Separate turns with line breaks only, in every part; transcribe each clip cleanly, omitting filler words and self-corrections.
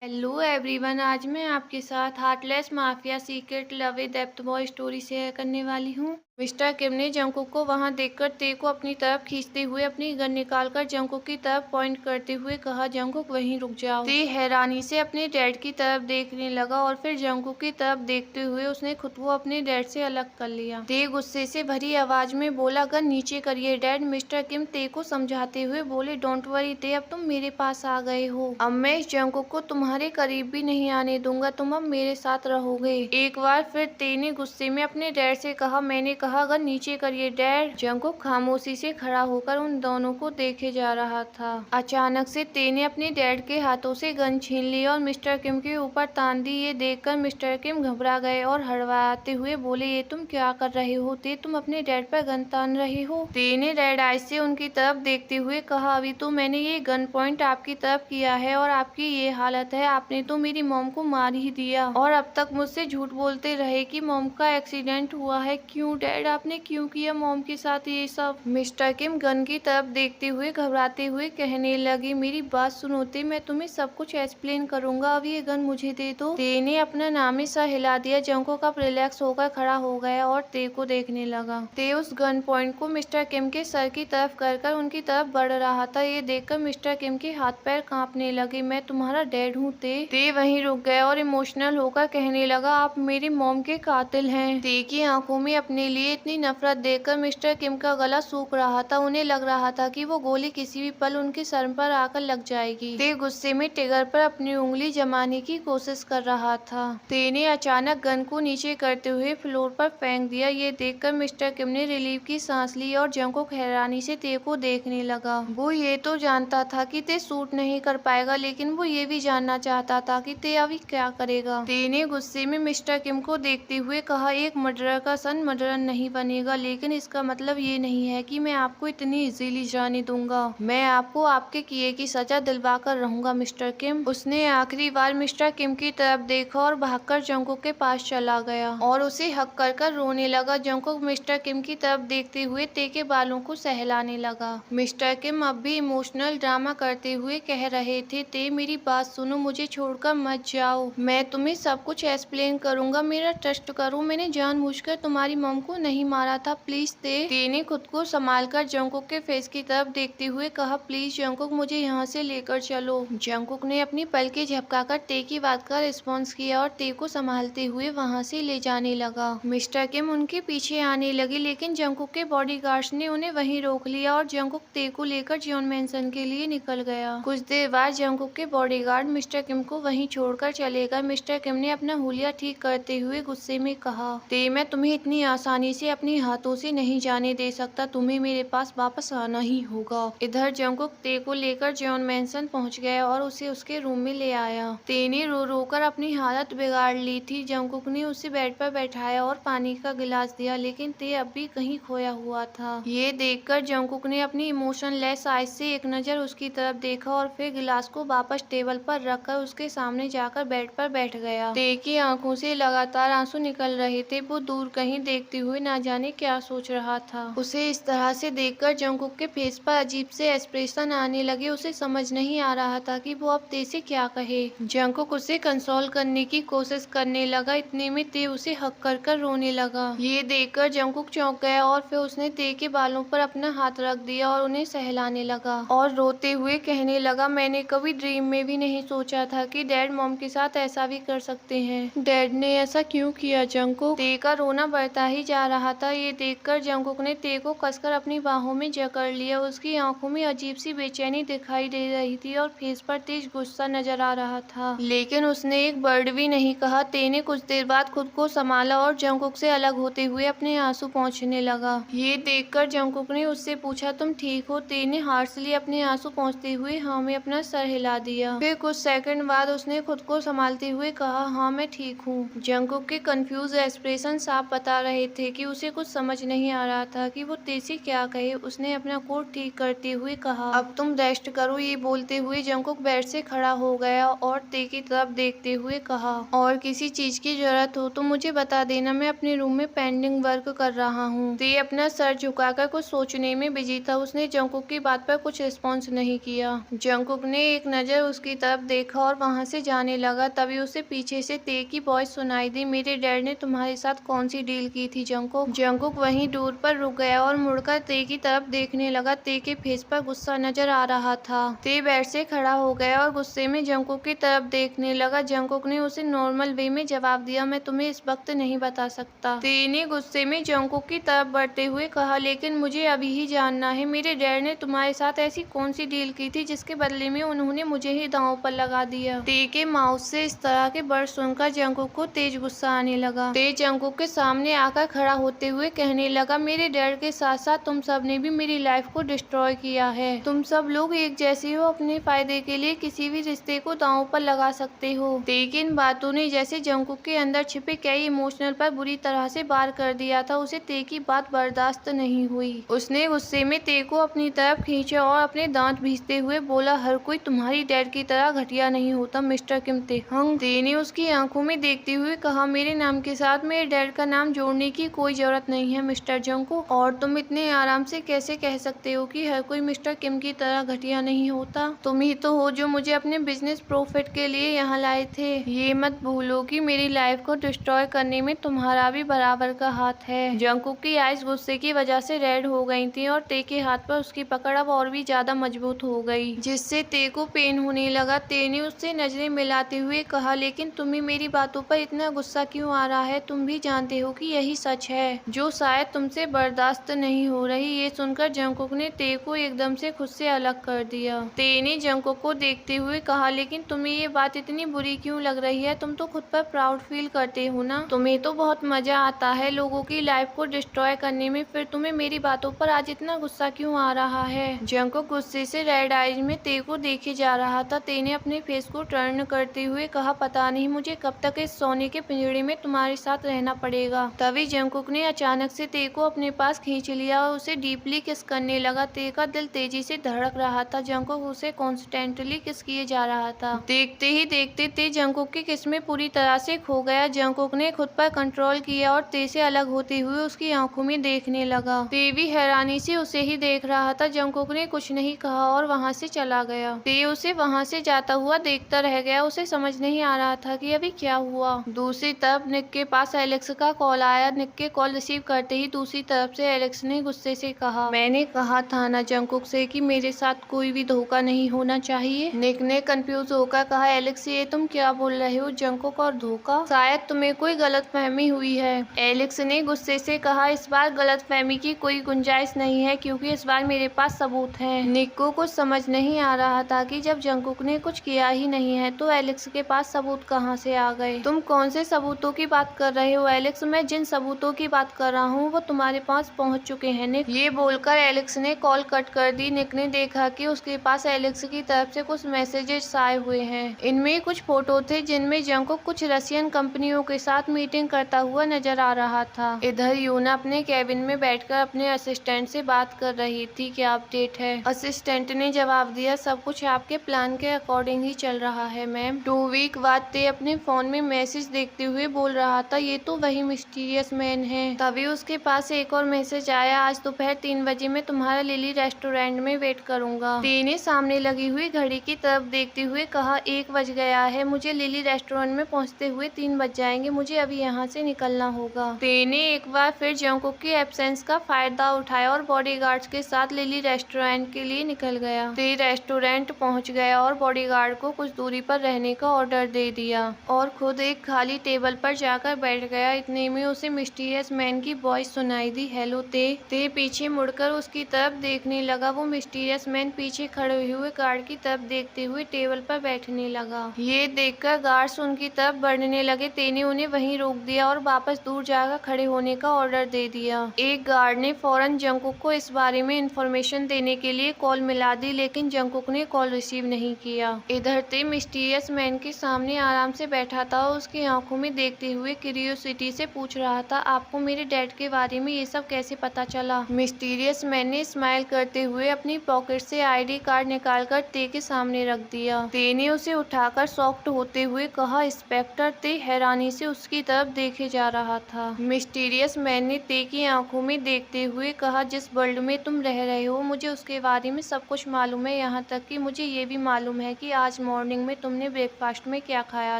Hello everyone, आज मैं आपके साथ heartless mafia secret love with depth boy story share करने वाली हूँ। मिस्टर किम ने जंकुक को वहां देखकर ते को अपनी तरफ खींचते हुए अपनी गन निकालकर जंकुक की तरफ पॉइंट करते हुए कहा, जंकुक वहीं रुक जाओ। ते हैरानी से अपने डैड की तरफ देखने लगा और फिर जंकुक की तरफ देखते हुए उसने खुद को अपने डैड से अलग कर लिया। ते गुस्से से भरी आवाज में बोला, गन नीचे करिए डैड। मिस्टर किम ते को समझाते हुए बोले, डोंट वरी ते, अब तुम मेरे पास आ गए हो। अब मैं इस जंकुक को तुम्हारे करीब भी नहीं आने दूंगा, तुम अब मेरे साथ रहोगे। एक बार फिर ते ने गुस्से में अपने डैड से कहा, मैंने कहा गन नीचे करिए डैड। जंकुक खामोशी से खड़ा होकर उन दोनों को देखे जा रहा था। अचानक से ते ने अपने डैड के हाथों से गन छीन ली और मिस्टर किम के ऊपर तान दी। ये देखकर मिस्टर किम घबरा गए और हड़बड़ाते हुए बोले, ये तुम क्या कर रहे हो ते, तुम अपने डैड पर गन तान रहे हो। ते ने रेड आई से उनकी तरफ देखते हुए कहा, अभी तो मैंने ये गन पॉइंट आपकी तरफ किया है और आपकी ये हालत है। आपने तो मेरी मॉम को मार ही दिया और अब तक मुझसे झूठ बोलते रहे कि मॉम का एक्सीडेंट हुआ है। क्यों डैड, आपने क्यों किया मॉम के साथ ये सब। मिस्टर किम गन की तरफ देखते हुए घबराते हुए कहने लगे, मेरी बात सुनो ते, मैं तुम्हें सब कुछ एक्सप्लेन करूंगा, अब ये गन मुझे दे दो। ते ने अपना नामी सा हिला दिया। जंकुक अब रिलैक्स होकर खड़ा हो गया और ते को देखने लगा। ते उस गन पॉइंट को मिस्टर किम के सर की तरफ कर उनकी तरफ बढ़ रहा था। ये देखकर मिस्टर किम के हाथ पैर कांपने लगे। मैं तुम्हारा डैड हूँ ते वहीं रुक गया और इमोशनल होकर कहने लगा, आप मेरी मॉम के कातिल हैं। ते की आंखों में अपने लिए इतनी नफरत देखकर मिस्टर किम का गला सूख रहा था। उन्हें लग रहा था कि वो गोली किसी भी पल उनके सर पर आकर लग जाएगी। ते गुस्से में टिगर पर अपनी उंगली जमाने की कोशिश कर रहा था। ते ने अचानक गन को नीचे करते हुए फ्लोर पर फेंक दिया। ये देखकर मिस्टर किम ने रिलीफ की सांस ली और जंकुक हैरानी से ते को देखने लगा। वो ये तो जानता था कि ते शूट नहीं कर पाएगा, लेकिन वो ये भी जानना चाहता था कि ते अभी क्या करेगा। ते ने गुस्से में मिस्टर किम को देखते हुए कहा, एक मर्डरर का सन मर्डरर नहीं बनेगा, लेकिन इसका मतलब ये नहीं है कि मैं आपको इतनी इजीली जाने दूंगा। मैं आपको आपके किए की सजा दिलवा कर रहूंगा मिस्टर किम। उसने आखिरी बार मिस्टर किम की तरफ देखा और भागकर जंकुक के पास चला गया और उसे हक कर रोने लगा। जंकुक मिस्टर किम की तरफ देखते हुए ते के बालों को सहलाने लगा। मिस्टर किम अब भी इमोशनल ड्रामा करते हुए कह रहे थे, ते मेरी बात सुनो, मुझे छोड़कर मत जाओ, मैं तुम्हें सब कुछ एक्सप्लेन करूंगा, मेरा ट्रस्ट करो, मैंने जानबूझकर तुम्हारी मॉम को नहीं मारा था, प्लीज ते ने खुद को संभालकर जंकुक के फेस की तरफ देखते हुए कहा, प्लीज जंकुक मुझे यहाँ से लेकर चलो। जंकुक ने अपनी पलकें झपकाकर ते की बात का रिस्पॉन्स किया और ते को संभालते हुए वहाँ से ले जाने लगा। मिस्टर किम उनके पीछे आने लगे, लेकिन जंकुक के बॉडीगार्ड्स ने उन्हें वहीं रोक लिया और जंकुक ते को लेकर जॉन मैनसन के लिए निकल गया। कुछ देर बाद जंकुक के बॉडीगार्ड मिस्टर किम को वहीं छोड़कर चले गए। मिस्टर किम ने अपना हुलिया ठीक करते हुए गुस्से में कहा, ते मैं तुम्हें इतनी आसानी से अपने हाथों से नहीं जाने दे सकता, तुम्हें मेरे पास वापस आना ही होगा। इधर जंकुक ते को लेकर जॉन मैनसन पहुंच गया और उसे उसके रूम में ले आया। ते ने रो रो कर अपनी हालत बिगाड़ ली थी। जंकुक ने उसे बेड पर बैठाया और पानी का गिलास दिया, लेकिन ते अब भी कहीं खोया हुआ था। ये देखकर जंकुक ने अपनी इमोशनलेस आइज से एक नजर उसकी तरफ देखा और फिर गिलास को वापस टेबल पर रखकर उसके सामने जाकर बेड पर बैठ गया। ते की आंखों से लगातार आंसू निकल रहे थे। वो दूर कहीं देखते हुए ना जाने क्या सोच रहा था। उसे इस तरह से देखकर जंकुक के फेस पर अजीब से एक्सप्रेशन आने लगे। उसे समझ नहीं आ रहा था कि वो अब ते से क्या कहे। जंकुक उसे कंसोल करने की कोशिश करने लगा, इतने में ते उसे हक कर रोने लगा। ये देखकर जंकुक चौंक गया और फिर उसने ते के बालों पर अपना हाथ रख दिया और उन्हें सहलाने लगा और रोते हुए कहने लगा, मैंने कभी ड्रीम में भी नहीं सोचा था कि डैड मॉम के साथ ऐसा भी कर सकते हैं। डैड ने ऐसा क्यों किया जंकुक। ते का रोना बढ़ता ही जा रहा था। ये देखकर जंकुक ने ते को कसकर अपनी बाहों में जकड़ लिया। उसकी आंखों में अजीब सी बेचैनी दिखाई दे रही थी और फेस पर तेज गुस्सा नजर आ रहा था, लेकिन उसने एक वर्ड भी नहीं कहा। ते ने कुछ देर बाद खुद को संभाला और जंकुक से अलग होते हुए अपने आंसू पोंछने लगा। ये देखकर जंकुक ने उससे पूछा, तुम ठीक हो। ते ने हार्शली अपने आंसू पोंछते हुए हाँ में अपना सर हिला दिया। फिर कुछ सेकंड बाद उसने खुद को संभालते हुए कहा, हाँ मैं ठीक हूँ। जंकुक के कंफ्यूज एक्सप्रेशन साफ बता रहे थे कि उसे कुछ समझ नहीं आ रहा था कि वो ते से क्या कहे। उसने अपना कोट ठीक करते हुए कहा, अब तुम रेस्ट करो। ये बोलते हुए जंगकुक बेड से खड़ा हो गया और ते की तरफ देखते हुए कहा, और किसी चीज की जरूरत हो तो मुझे बता देना, मैं अपने रूम में पेंडिंग वर्क कर रहा हूँ। ते अपना सर झुकाकर कुछ सोचने में बिजी था। उसने जंगकुक की बात पर कुछ रिस्पॉन्स नहीं किया। जंगकुक ने एक नजर उसकी तरफ देखा और वहाँ से जाने लगा। तभी उसे पीछे से ते की वॉइस सुनाई दी, मेरे डैड ने तुम्हारे साथ कौन सी डील की थी जंगकुक? जंगकुक वहीं दूर पर रुक गया और मुड़कर ते की तरफ देखने लगा। ते के फेस पर गुस्सा नजर आ रहा था। ते बेड से खड़ा हो गया और गुस्से में जंगकुक की तरफ देखने लगा। जंगकुक ने उसे नॉर्मल वे में जवाब दिया, मैं तुम्हें इस वक्त नहीं बता सकता। ते ने गुस्से में जंगकुक की तरफ बढ़ते हुए कहा, लेकिन मुझे अभी ही जानना है, मेरे डैड ने तुम्हारे साथ ऐसी कौन सी डील की थी जिसके बदले में उन्होंने मुझे ही दांव पर लगा दिया? ते के माउथ से इस तरह के वर्ड सुनकर जंगकुक को तेज गुस्सा आने लगा। ते जंगकुक के सामने आकर खड़ा होते हुए कहने लगा, मेरे डैड के साथ साथ तुम सब ने भी मेरी लाइफ को डिस्ट्रॉय किया है। तुम सब लोग एक जैसे हो, अपने फायदे के लिए किसी भी रिश्ते को दांव पर लगा सकते हो। ते की इन बातों ने जैसे जंगकुक के अंदर छिपे कई इमोशनल पर बुरी तरह से वार कर दिया था। उसे ते की बात बर्दाश्त नहीं हुई। उसने गुस्से में ते को अपनी तरफ खींचा और अपने दांत भींचते हुए बोला, हर कोई तुम्हारी डैड की तरह घटिया नहीं होता मिस्टर किम ते-हंग। ते ने उसकी आंखों में देखते हुए कहा, मेरे नाम के साथ मेरे डैड का नाम जोड़ने की कोई जरूरत नहीं है मिस्टर जंगकुक। और तुम इतने आराम से कैसे कह सकते हो कि हर कोई मिस्टर किम की तरह घटिया नहीं होता? तुम ही तो हो जो मुझे अपने बिजनेस प्रॉफिट के लिए यहाँ लाए थे। ये मत भूलो कि मेरी लाइफ को डिस्ट्रॉय करने में तुम्हारा भी बराबर का हाथ है। जंगकुक की आइज गुस्से की वजह से रेड हो गई थी और ते के हाथ पर उसकी पकड़ अब और भी ज्यादा मजबूत हो गई, जिससे ते को पेन होने लगा। ते ने उससे नजरें मिलाते हुए कहा, लेकिन तुम्हें मेरी बातों पर इतना गुस्सा क्यों आ रहा है? तुम भी जानते हो कि यही सच है जो शायद तुमसे बर्दाश्त नहीं हो रही। ये सुनकर जंगकुक ने ते को एकदम से खुद से अलग कर दिया। ते ने जंगकुक को देखते हुए कहा, लेकिन तुम्हें ये बात इतनी बुरी क्यों लग रही है? तुम तो खुद पर प्राउड फील करते हो ना। तुम्हें तो बहुत मजा आता है लोगों की लाइफ को डिस्ट्रॉय करने में, फिर तुम्हें मेरी बातों पर आज इतना गुस्सा क्यों आ रहा है? जंगकुक गुस्से से रेड आइज में ते को देखे जा रहा था। ते ने अपने फेस को टर्न करते हुए कहा, पता नहीं मुझे कब तक इस सोने के पिंजरे में तुम्हारे साथ रहना पड़ेगा। तभी जंगकुक ने अचानक से ते को अपने पास खींच लिया और उसे डीपली किस करने लगा। ते का दिल तेजी से धड़क रहा था। जंगकुक उसे कॉन्स्टेंटली किस किए जा रहा था। देखते ही देखते ते जंगकुक की किस में पूरी तरह से खो गया। जंगकुक ने खुद पर कंट्रोल किया और ते से अलग होते हुए उसकी आंखों में देखने लगा। ते भी हैरानी से उसे ही देख रहा था। जंगकुक ने कुछ नहीं कहा और वहाँ से चला गया। ते उसे वहाँ से जाता हुआ देखता रह गया। उसे समझ नहीं आ रहा था कि अभी क्या हुआ। दूसरी तरफ निक के पास एलेक्स का कॉल आया। निक के कॉल रिसीव करते ही दूसरी तरफ से एलेक्स ने गुस्से से कहा, मैंने कहा था ना जंगकुक से कि मेरे साथ कोई भी धोखा नहीं होना चाहिए। निक ने कंफ्यूज होकर कहा, एलेक्स ये तुम क्या बोल रहे हो? जंगकुक और धोखा? शायद तुम्हें कोई गलतफहमी हुई है। एलेक्स ने गुस्से से कहा, इस बार गलतफहमी की कोई गुंजाइश नहीं है क्योंकि इस बार मेरे पास सबूत है। निक को कुछ समझ नहीं आ रहा था कि जब जंगकुक ने कुछ किया ही नहीं है तो एलेक्स के पास सबूत कहाँ से आ गए। तुम कौन से सबूतों की बात कर रहे हो एलेक्स? मैं जिन सबूतों की बात कर रहा हूँ वो तुम्हारे पास पहुँच चुके हैं निक। ये बोलकर एलेक्स ने कॉल कट कर दी। निक ने देखा कि उसके पास एलेक्स की तरफ से कुछ मैसेजेस आए हुए हैं। इनमें कुछ फोटो थे जिनमें जंगकुक कुछ रशियन कंपनियों के साथ मीटिंग करता हुआ नजर आ रहा था। इधर यूना अपने केबिन में बैठकर अपने असिस्टेंट से बात कर रही थी, क्या अपडेट है? असिस्टेंट ने जवाब दिया, सब कुछ आपके प्लान के अकॉर्डिंग ही चल रहा है मैम। 2 वीक बाद ते अपने फोन में मैसेज देखते हुए बोल रहा था, ये तो वही मिस्टीरियस मैन है। तभी उसके पास एक और मैसेज आया, आज दोपहर 3 बजे मैं तुम्हारा लिली रेस्टोरेंट में वेट करूंगा। ते ने सामने लगी हुई घड़ी की तरफ देखते हुए कहा, 1 बज गया है, मुझे लिली रेस्टोरेंट में पहुंचते हुए 3 बज जाएंगे, मुझे अभी यहाँ से निकलना होगा। ते ने एक बार फिर जंगकुक की एब्सेंस का फायदा उठाया और बॉडीगार्ड्स के साथ लिली रेस्टोरेंट के लिए निकल गया। ते रेस्टोरेंट पहुंच गया और बॉडीगार्ड को कुछ दूरी पर रहने का ऑर्डर दे दिया और खुद एक खाली टेबल पर जाकर बैठ गया। इतने में उसे मिस्टीरियस मैन की वॉइस सुनाई दी, हेलो ते। ते पीछे मुड़कर उसकी तरफ देखने लगा। वो मिस्टीरियस मैन पीछे खड़े हुए गार्ड की तरफ देखते हुए टेबल पर बैठने लगा। ये देखकर गार्ड्स उनकी तरफ बढ़ने लगे। ते ने उन्हें वहीं रोक दिया और वापस दूर जाकर खड़े होने का ऑर्डर दे दिया। एक गार्ड ने फौरन जंगकुक को इस बारे में इंफॉर्मेशन देने के लिए कॉल मिला दी, लेकिन जंगकुक ने कॉल रिसीव नहीं किया। इधर ते मिस्टीरियस मैन के सामने आराम से बैठा था और उसकी आंखों में देखते हुए क्यूरियोसिटी से पूछ रहा था, आप आपको मेरे डैड के बारे में ये सब कैसे पता चला? मिस्टीरियस मैन ने स्माइल करते हुए अपनी पॉकेट से आईडी कार्ड निकालकर ते के सामने रख दिया। ते ने उसे उठाकर शॉक्ड होते हुए कहा, इंस्पेक्टर। ते हैरानी से उसकी तरफ देखे जा रहा था। मिस्टीरियस मैन ने ते की आंखों में देखते हुए कहा, जिस वर्ल्ड में तुम रह रहे हो मुझे उसके बारे में सब कुछ मालूम है, यहाँ तक कि मुझे ये भी मालूम है कि आज मॉर्निंग में तुमने ब्रेकफास्ट में क्या खाया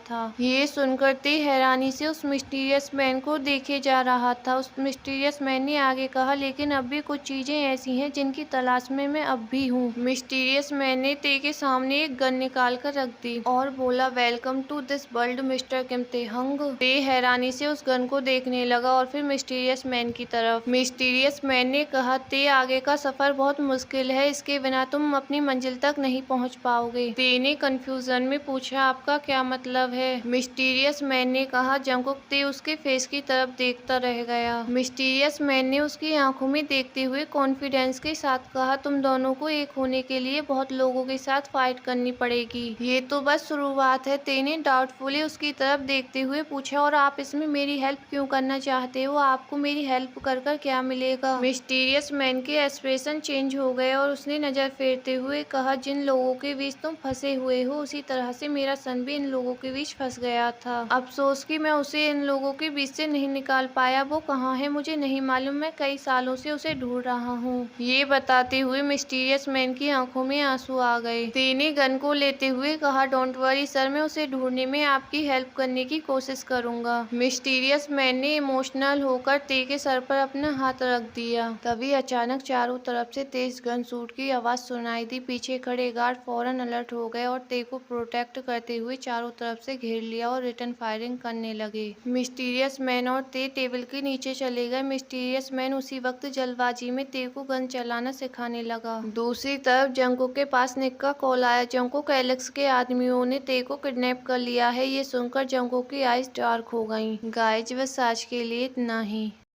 था। ये सुनकर ते हैरानी से उस मिस्टीरियस मैन को देखे जा रहा था। उस मिस्टीरियस मैन ने आगे कहा, लेकिन अब भी कुछ चीजें ऐसी हैं जिनकी तलाश में मैं अब भी हूँ। मिस्टीरियस मैन ने ते के सामने एक गन निकाल कर रख दी और बोला, welcome to this world mister Kim Tae Hung. ते हैरानी से उस गन को देखने लगा और फिर मिस्टीरियस मैन की तरफ। मिस्टीरियस मैन ने कहा, ते आगे का सफर बहुत मुश्किल है, इसके बिना तुम अपनी मंजिल तक नहीं पहुंच पाओगे। ते ने कंफ्यूजन में पूछा, आपका क्या मतलब है? मिस्टीरियस मैन ने कहा, जंगकुक। ते उसके फेस की तरफ देखता रह गया। मिस्टीरियस मैन ने उसकी आंखों में देखते हुए कॉन्फिडेंस के साथ कहा, तुम दोनों को एक होने के लिए बहुत लोगों के साथ फाइट करनी पड़ेगी। ये तो बस शुरुआत है। ते ने डाउटफुली उसकी तरफ देखते हुए पूछा, और आप इसमें मेरी हेल्प क्यों करना चाहते हो? आपको मेरी हेल्प कर कर क्या मिलेगा? मिस्टीरियस मैन के एक्सप्रेशन चेंज हो गए और उसने नजर फेरते हुए कहा, जिन लोगों के बीच तुम फंसे हुए हो उसी तरह से मेरा सन भी इन लोगों के बीच फंस गया था। अफसोस कि मैं उसे इन लोगों के बीच से नहीं निकाल पाया। वो कहाँ है मुझे नहीं मालूम, मैं कई सालों से उसे ढूंढ रहा हूँ। ये बताते हुए मिस्टीरियस मैन की आंखों में आंसू आ गए। ते ने गन को लेते हुए कहा, डोंट वरी सर, मैं उसे ढूंढने में आपकी हेल्प करने की कोशिश करूंगा। मिस्टीरियस मैन ने इमोशनल होकर ते के सर पर अपना हाथ रख दिया। तभी अचानक चारों तरफ से तेज गन शूट की आवाज सुनाई दी। पीछे खड़े गार्ड फौरन अलर्ट हो गए और ते को प्रोटेक्ट करते हुए चारों तरफ से घेर लिया और रिटर्न फायरिंग करने लगे। मिस्टीरियस मैन और ते टेबल के नीचे चले गए। मिस्टीरियस मैन उसी वक्त जल्दबाजी में ते को गन चलाना सिखाने लगा। दूसरी तरफ जंगकुक के पास निक का कॉल आया। जंगकुक, एलेक्स के आदमियों ने ते को किडनैप कर लिया है। ये सुनकर जंगकुक की आईज डार्क हो गईं। गाइज, बस आज के लिए इतना ही।